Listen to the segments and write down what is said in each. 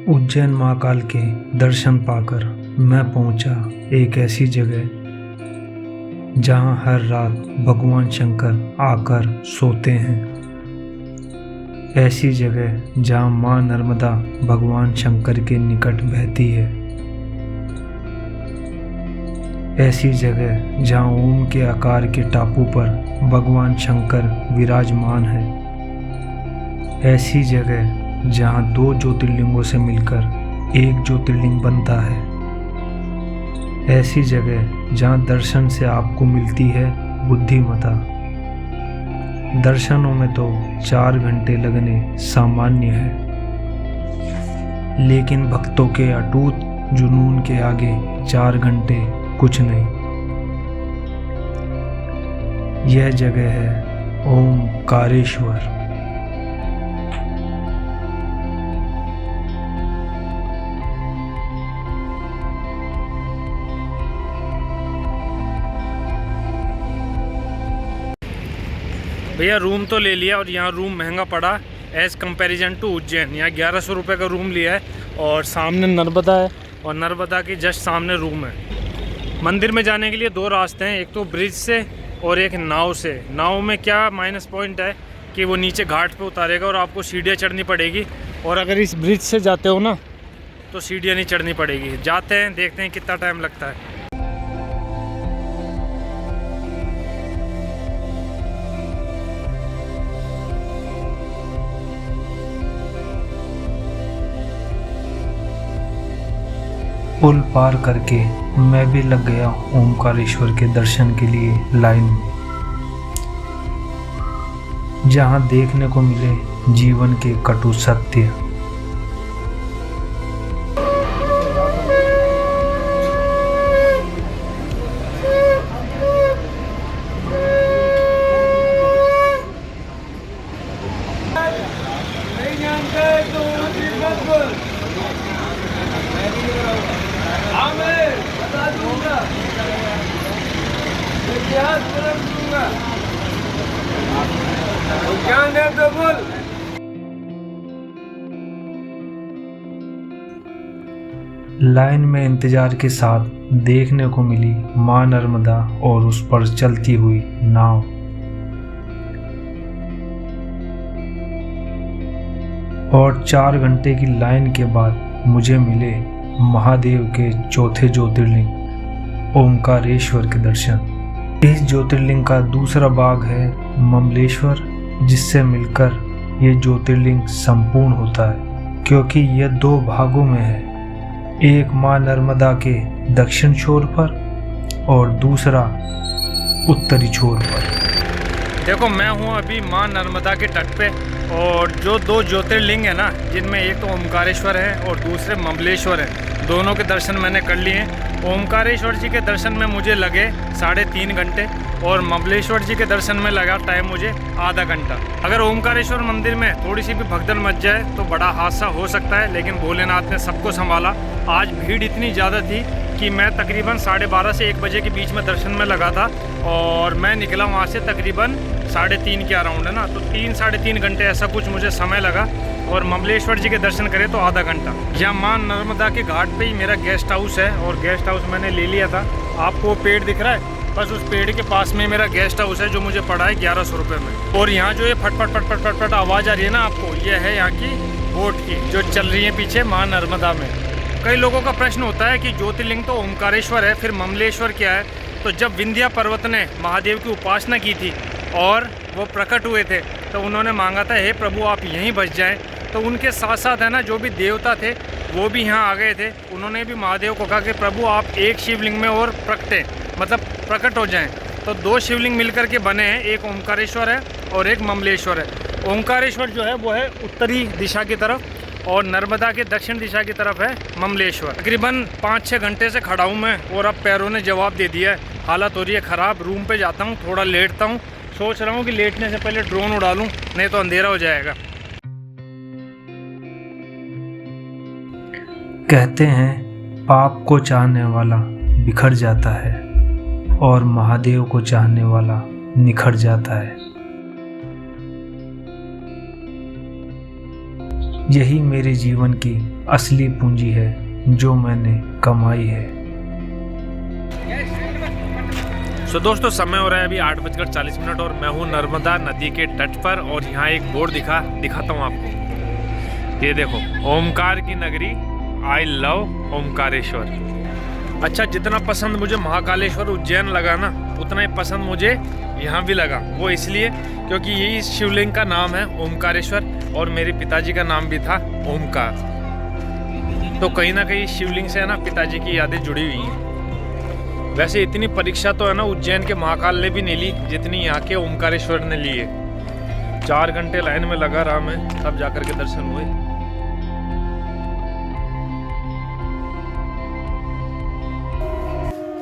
उज्जैन महाकाल के दर्शन पाकर मैं पहुंचा एक ऐसी जगह जहां हर रात भगवान शंकर आकर सोते हैं। ऐसी जगह जहां मां नर्मदा भगवान शंकर के निकट बहती है। ऐसी जगह जहां ओम के आकार के टापू पर भगवान शंकर विराजमान है। ऐसी जगह जहां दो ज्योतिर्लिंगों से मिलकर एक ज्योतिर्लिंग बनता है। ऐसी जगह जहां दर्शन से आपको मिलती है बुद्धिमता। दर्शनों में तो 4 घंटे लगने सामान्य है, लेकिन भक्तों के अटूट जुनून के आगे 4 घंटे कुछ नहीं। यह जगह है ओमकारेश्वर। भैया रूम तो ले लिया और यहाँ रूम महंगा पड़ा एज़ कंपैरिजन टू उज्जैन। यहाँ 1100 रुपये का रूम लिया है और सामने नर्मदा है और नर्मदा के जस्ट सामने रूम है। मंदिर में जाने के लिए 2 रास्ते हैं, एक तो ब्रिज से और एक नाव से। नाव में क्या माइनस पॉइंट है कि वो नीचे घाट पे उतारेगा और आपको सीढ़ियाँ चढ़नी पड़ेगी, और अगर इस ब्रिज से जाते हो ना तो सीढ़ियाँ नहीं चढ़नी पड़ेगी। जाते हैं, देखते हैं कितना टाइम लगता है। पुल पार करके मैं भी लग गया ओमकारेश्वर के दर्शन के लिए लाइन में, जहां देखने को मिले जीवन के कटु सत्य। लाइन में इंतजार के साथ देखने को मिली मां नर्मदा और उस पर चलती हुई नाव। और 4 घंटे की लाइन के बाद मुझे मिले महादेव के चौथे ज्योतिर्लिंग ओमकारेश्वर के दर्शन। इस ज्योतिर्लिंग का दूसरा भाग है ममलेश्वर, जिससे मिलकर ये ज्योतिर्लिंग संपूर्ण होता है, क्योंकि यह 2 भागों में है। एक मां नर्मदा के दक्षिण छोर पर और दूसरा उत्तरी छोर पर। देखो मैं हूँ अभी मां नर्मदा के तट पे, और जो 2 ज्योतिर्लिंग है ना, जिनमें एक तो ओमकारेश्वर है और दूसरे ममलेश्वर है, दोनों के दर्शन मैंने कर लिए हैं। ओमकारेश्वर जी के दर्शन में मुझे लगे 3.5 घंटे और ममलेश्वर जी के दर्शन में लगा टाइम मुझे आधा घंटा। अगर ओमकारेश्वर मंदिर में थोड़ी सी भी भगदड़ मच जाए तो बड़ा हादसा हो सकता है, लेकिन भोलेनाथ ने सबको संभाला। आज भीड़ इतनी ज़्यादा थी कि मैं तकरीबन 12:30 से 1 बजे के बीच में दर्शन में लगा था, और मैं निकला वहाँ से तकरीबन 3:30 के अराउंड है ना, तो 3-3.5 घंटे ऐसा कुछ मुझे समय लगा। और ममलेश्वर जी के दर्शन करे तो आधा घंटा। यहाँ मां नर्मदा के घाट पे ही मेरा गेस्ट हाउस है, और गेस्ट हाउस मैंने ले लिया था। आपको पेड़ दिख रहा है, बस उस पेड़ के पास में मेरा गेस्ट हाउस है, जो मुझे पड़ा है 1100 रुपये में। और यहाँ जो ये फटफट फटफट फटफट आवाज़ आ रही है ना आपको, ये है यहाँ की बोट की जो चल रही है पीछे मां नर्मदा में। कई लोगों का प्रश्न होता है कि ज्योतिर्लिंग तो ओमकारेश्वर है, फिर ममलेश्वर क्या है? तो जब विंध्या पर्वत ने महादेव की उपासना की थी और वो प्रकट हुए थे, तो उन्होंने मांगा था, हे प्रभु आप यहीं बस जाएं। तो उनके साथ साथ है ना, जो भी देवता थे वो भी यहाँ आ गए थे। उन्होंने भी महादेव को कहा कि प्रभु आप एक शिवलिंग में और प्रकट हो जाएं। तो 2 शिवलिंग मिलकर के बने हैं, एक ओमकारेश्वर है और एक ममलेश्वर है। ओमकारेश्वर जो है वो है उत्तरी दिशा की तरफ, और नर्मदा के दक्षिण दिशा की तरफ है ममलेश्वर। तकरीबन 5-6 घंटे से खड़ा हूँ मैं, और अब पैरों ने जवाब दे दिया है। हालत हो रही है ख़राब। रूम पे जाता हूँ, थोड़ा लेटता हूँ। सोच रहा हूँ कि लेटने से पहले ड्रोन उड़ा लूँ, नहीं तो अंधेरा हो जाएगा। कहते हैं पाप को चाहने वाला बिखर जाता है और महादेव को चाहने वाला निखर जाता है। यही मेरे जीवन की असली पूंजी है जो मैंने कमाई है। सो दोस्तों, समय हो रहा है अभी 8:40 और मैं हूँ नर्मदा नदी के तट पर। और यहाँ एक बोर्ड दिखाता हूँ आपको। ये देखो, ओमकार की नगरी, आई लव ओमकारेश्वर। अच्छा, जितना पसंद मुझे महाकालेश्वर उज्जैन लगा ना, उतना ही पसंद मुझे यहाँ भी लगा। वो इसलिए क्योंकि यही शिवलिंग का नाम है ओमकारेश्वर और मेरे पिताजी का नाम भी था ओमकार। तो कहीं ना कहीं शिवलिंग से है ना पिताजी की यादें जुड़ी हुई हैं। वैसे इतनी परीक्षा तो है ना उज्जैन के महाकाल ने भी नहीं ली जितनी यहाँ के ओमकारेश्वर ने ली है। 4 घंटे लाइन में लगा रहा मैं, तब जाकर के दर्शन हुए।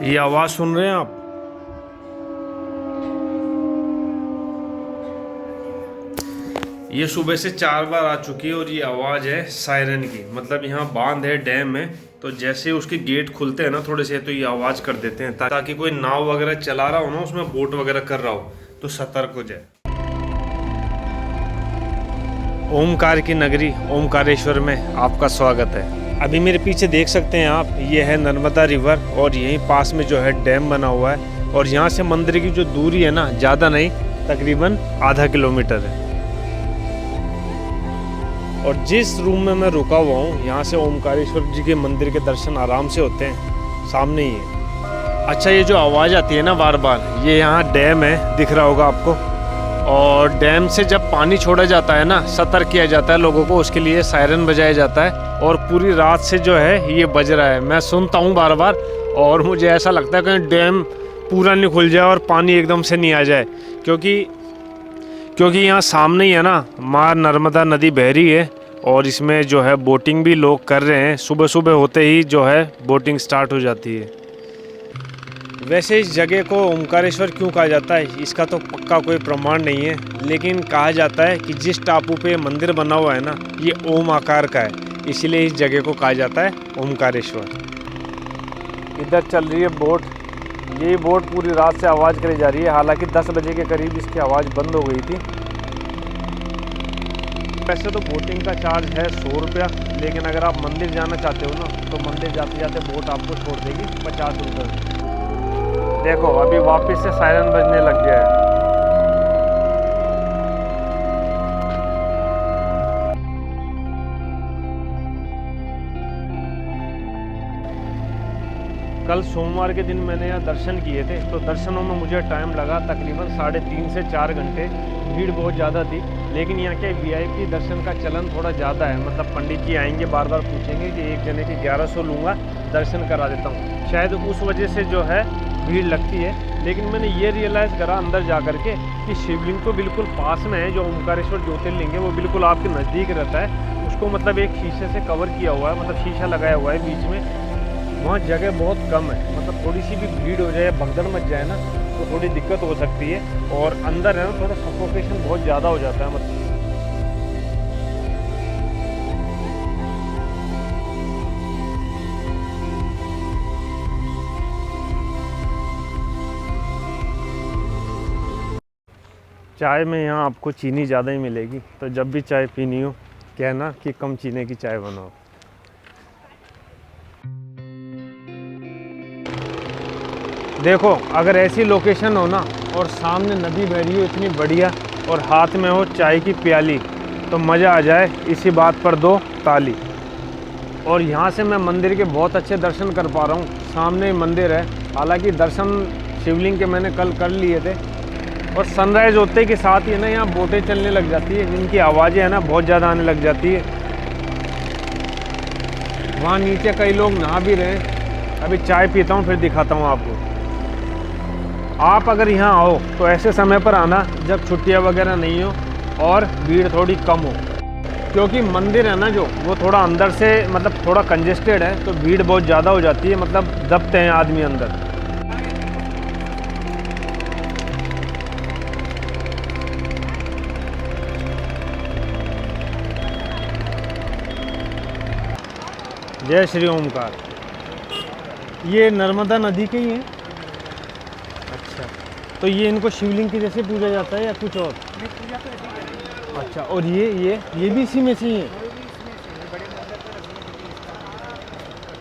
ये आवाज सुन रहे हैं आप? ये सुबह से 4 बार आ चुकी है और ये आवाज़ है सायरन की। मतलब यहाँ बांध है, डैम है, तो जैसे उसके गेट खुलते हैं ना थोड़े से, तो ये आवाज़ कर देते हैं ताकि कोई नाव वगैरह चला रहा हो ना, उसमें बोट वगैरह कर रहा हो तो सतर्क हो जाए। ओमकार की नगरी ओमकारेश्वर में आपका स्वागत है। अभी मेरे पीछे देख सकते हैं आप, ये है नर्मदा रिवर और यहीं पास में जो है डैम बना हुआ है। और यहाँ से मंदिर की जो दूरी है ना, ज़्यादा नहीं, तकरीबन आधा किलोमीटर है। और जिस रूम में मैं रुका हुआ हूँ, यहाँ से ओमकारेश्वर जी के मंदिर के दर्शन आराम से होते हैं, सामने ही है। अच्छा, ये जो आवाज़ आती है ना बार बार, ये यहाँ डैम है, दिख रहा होगा आपको। और डैम से जब पानी छोड़ा जाता है ना, सतर्क किया जाता है लोगों को, उसके लिए सायरन बजाया जाता है। और पूरी रात से जो है ये बज रहा है, मैं सुनता हूँ बार बार। और मुझे ऐसा लगता है कहीं डैम पूरा नहीं खुल जाए और पानी एकदम से नहीं आ जाए, क्योंकि यहाँ सामने ही है ना माँ नर्मदा नदी बह रही है। और इसमें जो है बोटिंग भी लोग कर रहे हैं, सुबह सुबह होते ही जो है बोटिंग स्टार्ट हो जाती है। वैसे इस जगह को ओमकारेश्वर क्यों कहा जाता है, इसका तो पक्का कोई प्रमाण नहीं है, लेकिन कहा जाता है कि जिस टापू पे मंदिर बना हुआ है ना, ये ओम आकार का है, इसीलिए इस जगह को कहा जाता है ओमकारेश्वर। इधर चल रही है बोट, यही बोट पूरी रात से आवाज़ करी जा रही है। हालांकि 10 बजे के करीब इसकी आवाज़ बंद हो गई थी। वैसे तो बोटिंग का चार्ज है 100 रुपया, लेकिन अगर आप मंदिर जाना चाहते हो ना, तो मंदिर जाते जाते बोट आपको छोड़ देगी 50 रुपये। देखो, अभी वापस से सायरन बजने लग गया है। कल सोमवार के दिन मैंने यहाँ दर्शन किए थे, तो दर्शनों में मुझे टाइम लगा तकरीबन 3.5 से 4 घंटे। भीड़ बहुत ज़्यादा थी, लेकिन यहाँ के VIP दर्शन का चलन थोड़ा ज़्यादा है। मतलब पंडित जी आएंगे, बार बार पूछेंगे कि एक जने की 1100 लूँगा, दर्शन करा देता हूँ। शायद उस वजह से जो है भीड़ लगती है। लेकिन मैंने ये रियलाइज़ करा अंदर जा कर के कि शिवलिंग तो बिल्कुल पास में है, जो ओमकारेश्वर ज्योतिर्लिंग है वो बिल्कुल आपके नज़दीक रहता है। उसको मतलब एक शीशे से कवर किया हुआ है, मतलब शीशा लगाया हुआ है बीच में। वहाँ जगह बहुत कम है, मतलब थोड़ी सी भी भीड़ हो जाए, भगदड़ मच जाए ना, तो थोड़ी दिक्कत हो सकती है। और अंदर है ना थोड़ा सफोकेशन बहुत ज़्यादा हो जाता है। मतलब चाय में यहाँ आपको चीनी ज़्यादा ही मिलेगी, तो जब भी चाय पीनी हो कहना कि कम चीनी की चाय बनाओ। देखो, अगर ऐसी लोकेशन हो ना और सामने नदी बह रही हो इतनी बढ़िया, और हाथ में हो चाय की प्याली, तो मज़ा आ जाए। इसी बात पर 2 ताली। और यहाँ से मैं मंदिर के बहुत अच्छे दर्शन कर पा रहा हूँ, सामने मंदिर है। हालांकि दर्शन शिवलिंग के मैंने कल कर लिए थे। और सनराइज़ होते के साथ ही ना यहाँ बोटें चलने लग जाती है, जिनकी आवाज़ें है ना बहुत ज़्यादा आने लग जाती है। वहाँ नीचे कई लोग नहा भी रहे हैं। अभी चाय पीता हूँ, फिर दिखाता हूँ आपको। आप अगर यहाँ आओ तो ऐसे समय पर आना जब छुट्टियाँ वगैरह नहीं हो और भीड़ थोड़ी कम हो, क्योंकि मंदिर है ना जो, वो थोड़ा अंदर से मतलब थोड़ा कंजेस्टेड है, तो भीड़ बहुत ज़्यादा हो जाती है, मतलब दबते हैं आदमी अंदर। जय श्री ओमकार। ये नर्मदा नदी के ही हैं? अच्छा, तो ये इनको शिवलिंग के जैसे पूजा जाता है या कुछ और? पूजा तो ऐसे ही। अच्छा, और ये भी इसी में से ही है?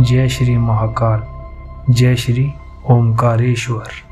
जय श्री महाकाल, जय श्री ओमकारेश्वर।